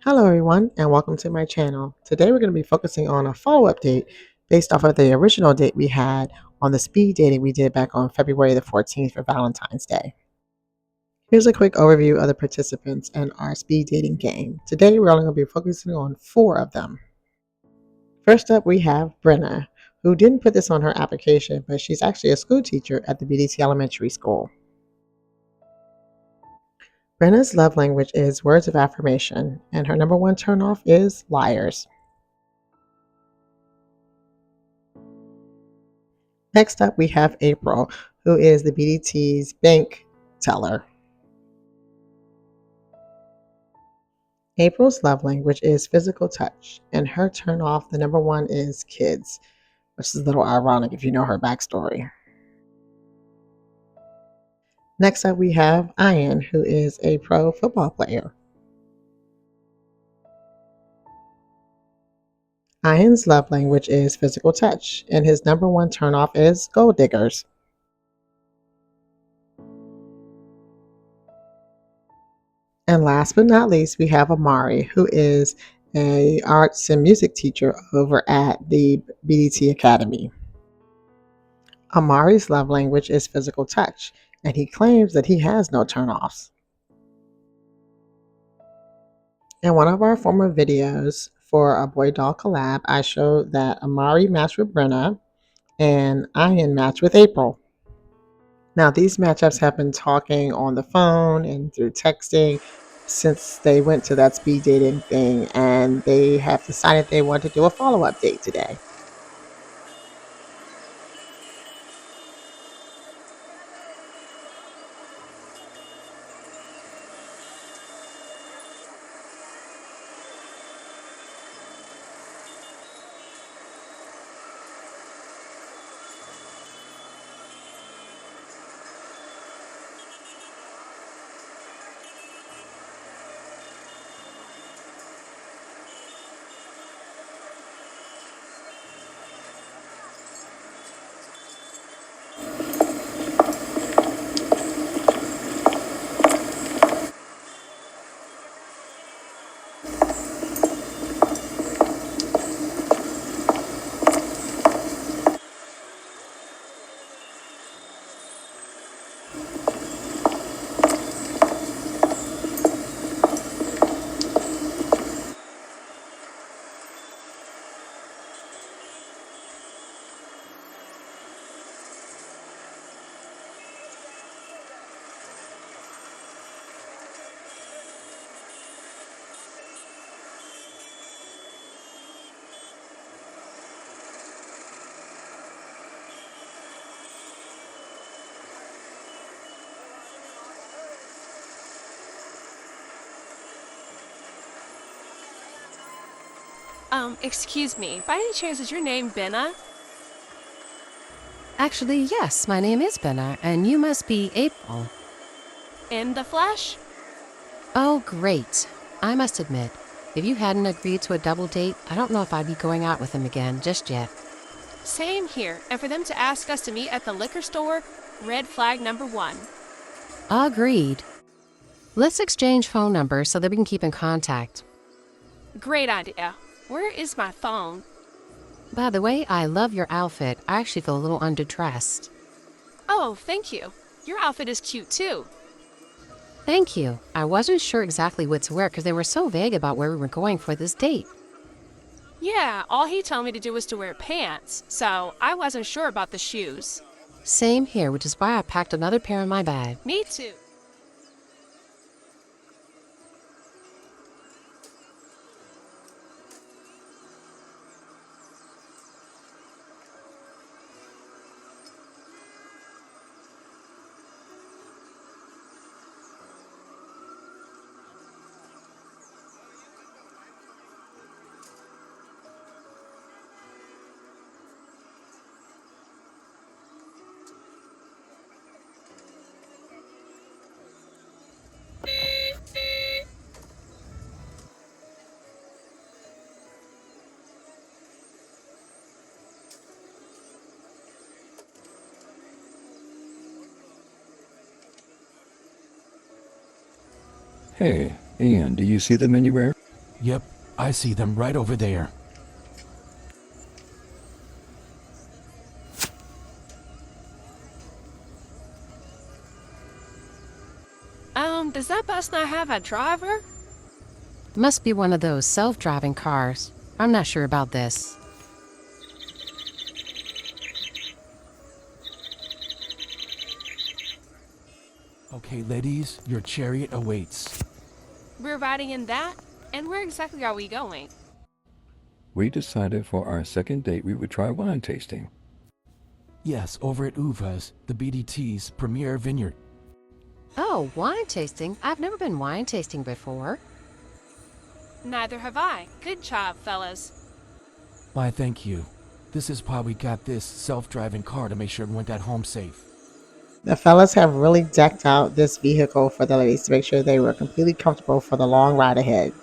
Hello everyone and welcome to my channel. Today we're going to be focusing on a follow-up date based off of the original date we had on the speed dating we did back on February the 14th for Valentine's Day. Here's a quick overview of the participants in our speed dating game. Today we're only going to be focusing on 4 of them. First up we have Brinna, who didn't put this on her application, but she's actually a school teacher at the BDT Elementary School. Brenna's love language is words of affirmation, and her number one turnoff is liars. Next up, we have April, who is the BDT's bank teller. April's love language is physical touch, and her turnoff, the number one, is kids, which is a little ironic if you know her backstory. Next up, we have Ian, who is a pro football player. Ian's love language is physical touch, and his number one turnoff is gold diggers. And last but not least, we have Amari, who is a arts and music teacher over at the BDT Academy. Amari's love language is physical touch, and he claims that he has no turnoffs. In one of our former videos for a boy doll collab, I showed that Amari matched with Brenna and Ian matched with April. Now, these matchups have been talking on the phone and through texting since they went to that speed dating thing, and they have decided they want to do a follow-up date today. Excuse me. By any chance, is your name Brinna? Actually, yes, my name is Brinna, and you must be April. In the flesh? Oh, great. I must admit, if you hadn't agreed to a double date, I don't know if I'd be going out with him again just yet. Same here. And for them to ask us to meet at the liquor store, red flag number 1. Agreed. Let's exchange phone numbers so that we can keep in contact. Great idea. Where is my phone? By the way, I love your outfit. I actually feel a little underdressed. Oh, thank you. Your outfit is cute too. Thank you. I wasn't sure exactly what to wear because they were so vague about where we were going for this date. Yeah, all he told me to do was to wear pants, so I wasn't sure about the shoes. Same here, which is why I packed another pair in my bag. Me too. Hey, Ian, do you see them anywhere? Yep, I see them right over there. Does that bus not have a driver? Must be one of those self-driving cars. I'm not sure about this. Okay, ladies, your chariot awaits. We're riding in that? And where exactly are we going? We decided for our second date we would try wine tasting. Yes, over at Uvas, the BDT's premier vineyard. Oh, wine tasting? I've never been wine tasting before. Neither have I. Good job, fellas. Why, thank you. This is why we got this self-driving car to make sure everyone got home safe. The fellas have really decked out this vehicle for the ladies to make sure they were completely comfortable for the long ride ahead.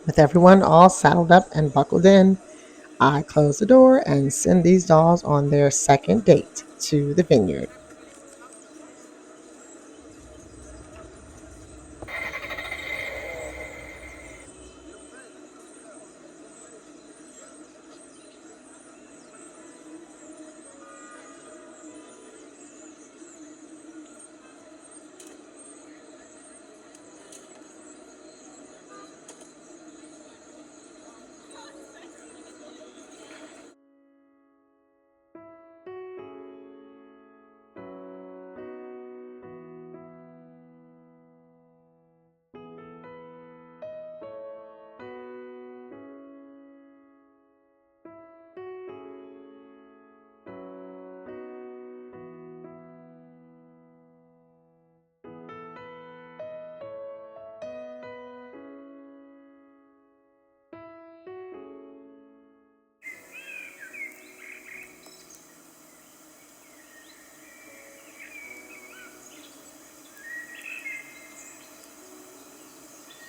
With everyone all saddled up and buckled in, I close the door and send these dolls on their second date to the vineyard.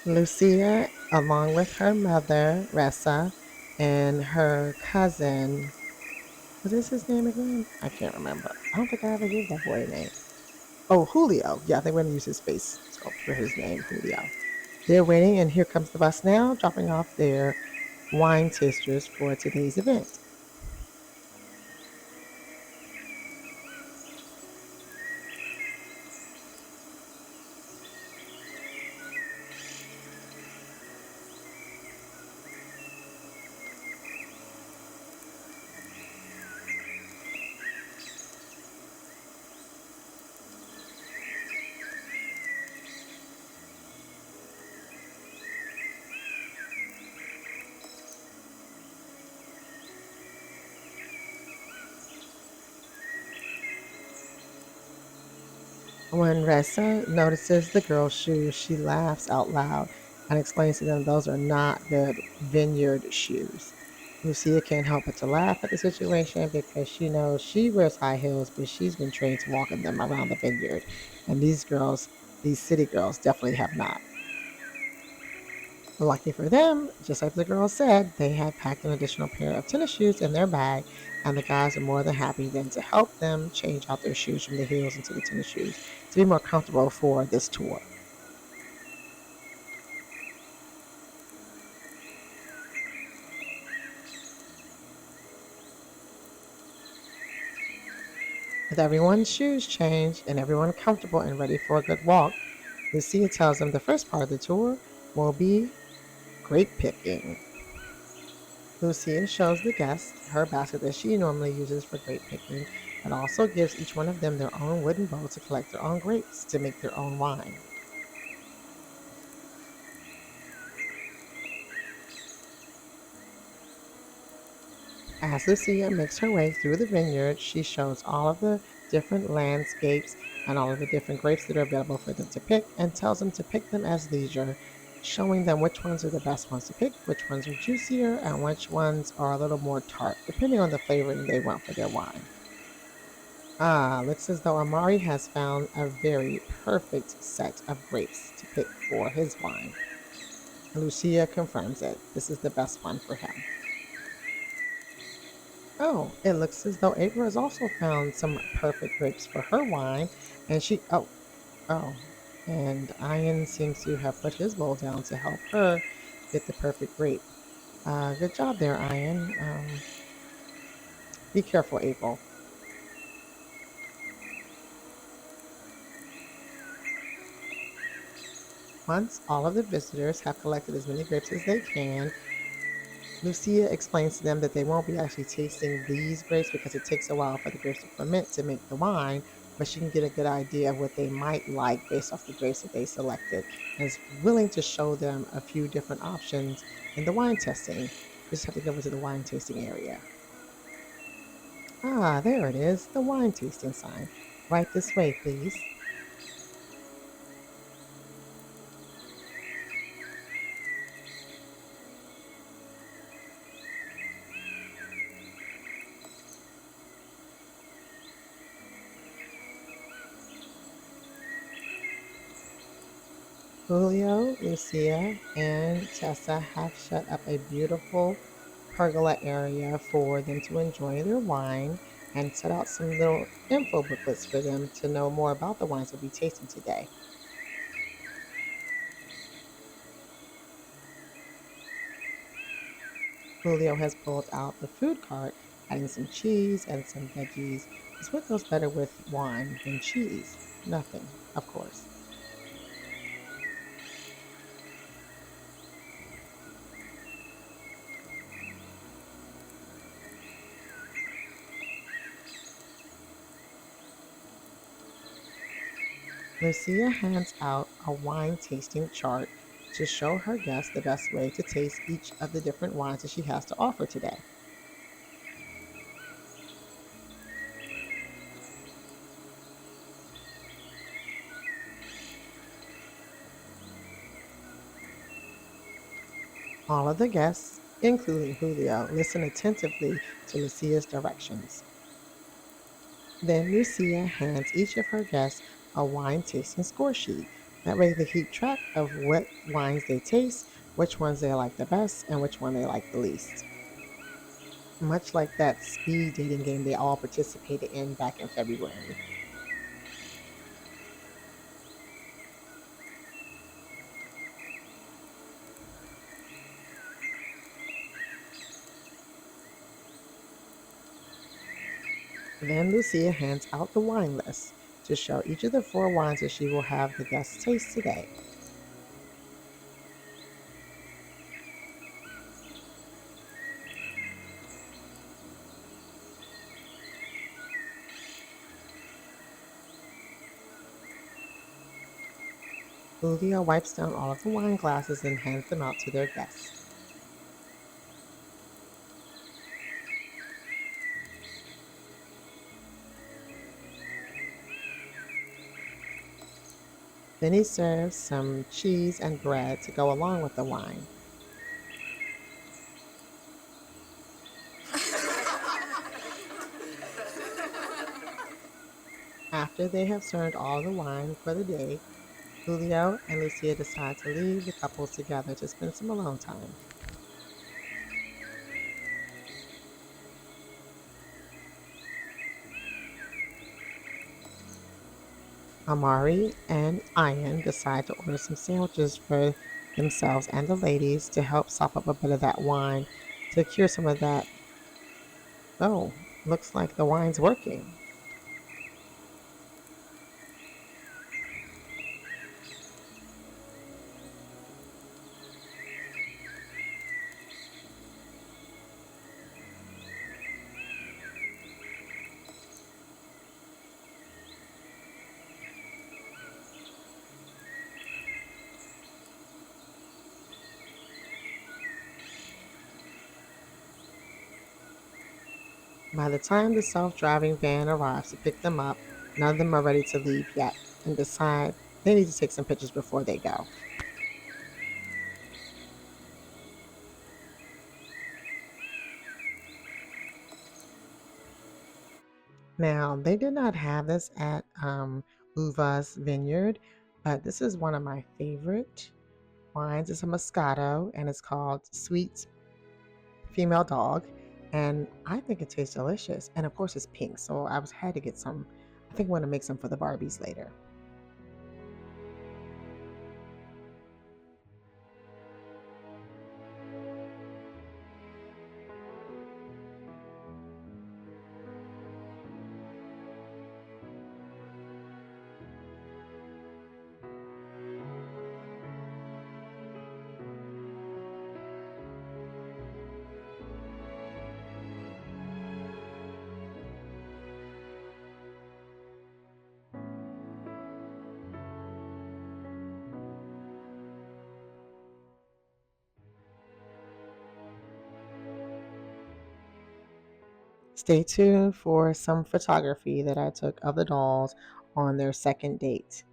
Lucia, along with her mother, Ressa, and her cousin, what is his name again? I can't remember. I don't think I ever gave that boy a name. Oh, Julio. Yeah, they went and used his face sculpt for his name, Julio. They're waiting, and here comes the bus now, dropping off their wine tasters for today's event. When Ressa notices the girl's shoes, she laughs out loud and explains to them those are not the vineyard shoes. Lucia can't help but to laugh at the situation because she knows she wears high heels, but she's been trained to walk in them around the vineyard. And these girls, these city girls, definitely have not. Lucky for them, just like the girl said, they had packed an additional pair of tennis shoes in their bag, and the guys are more than happy then to help them change out their shoes from the heels into the tennis shoes to be more comfortable for this tour. With everyone's shoes changed and everyone comfortable and ready for a good walk, Lucia tells them the first part of the tour will be grape picking. Lucia shows the guests her basket that she normally uses for grape picking, and also gives each one of them their own wooden bowl to collect their own grapes to make their own wine. As Lucia makes her way through the vineyard, she shows all of the different landscapes and all of the different grapes that are available for them to pick and tells them to pick them as leisure, showing them which ones are the best ones to pick, which ones are juicier, and which ones are a little more tart, depending on the flavoring they want for their wine. Looks as though Amari has found a very perfect set of grapes to pick for his wine. Lucia confirms it. This is the best one for him. Oh, it looks as though April has also found some perfect grapes for her wine, and oh, and Ian seems to have put his bowl down to help her get the perfect grape. Good job there, Ian. Be careful, April. Once all of the visitors have collected as many grapes as they can, Lucia explains to them that they won't be actually tasting these grapes because it takes a while for the grapes to ferment to make the wine, but she can get a good idea of what they might like based off the grapes that they selected and is willing to show them a few different options in the wine testing. We just have to go over to the wine tasting area. Ah, there it is, the wine tasting sign. Right this way, please. Julio, Lucia, and Tessa have set up a beautiful pergola area for them to enjoy their wine and set out some little info booklets for them to know more about the wines they'll be tasting today. Julio has pulled out the food cart, adding some cheese and some veggies. Because what goes better with wine than cheese? Nothing, of course. Lucia hands out a wine tasting chart to show her guests the best way to taste each of the different wines that she has to offer today. All of the guests, including Julio, listen attentively to Lucia's directions. Then Lucia hands each of her guests a wine tasting score sheet. That way they keep track of what wines they taste, which ones they like the best, and which one they like the least. Much like that speed dating game they all participated in back in February. Then Lucia hands out the wine list to show each of the four wines that she will have the guests taste today. Julio wipes down all of the wine glasses and hands them out to their guests. Then he serves some cheese and bread to go along with the wine. After they have served all the wine for the day, Julio and Lucia decide to leave the couples together to spend some alone time. Amari and Ian decide to order some sandwiches for themselves and the ladies to help sop up a bit of that wine to cure some of that. Oh, looks like the wine's working. By the time the self-driving van arrives to pick them up, none of them are ready to leave yet and decide they need to take some pictures before they go. Now, they did not have this at Uvas Vineyard, but this is one of my favorite Mine is a Moscato and it's called Sweet Female Dog. And I think it tastes delicious. And of course, it's pink. So I was had to get some. I think I'm going to make some for the Barbies later. Stay tuned for some photography that I took of the dolls on their second date.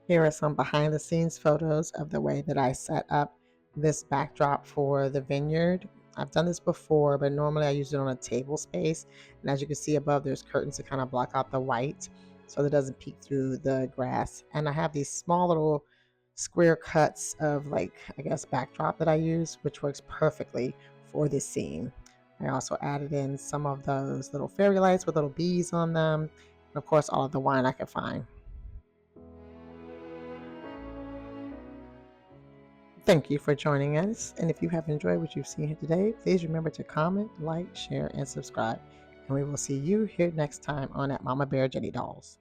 Here are some behind the scenes photos of the way that I set up this backdrop for the vineyard. I've done this before, but normally I use it on a table space. And as you can see above, there's curtains to kind of block out the white so that it doesn't peek through the grass. And I have these small little square cuts of, like, I guess, backdrop that I use, which works perfectly for this scene. I also added in some of those little fairy lights with little bees on them, and of course all of the wine I could find. Thank you for joining us, and if you have enjoyed what you've seen here today, please remember to comment, like, share, and subscribe. And we will see you here next time on At Mama Bear Jenny Dolls.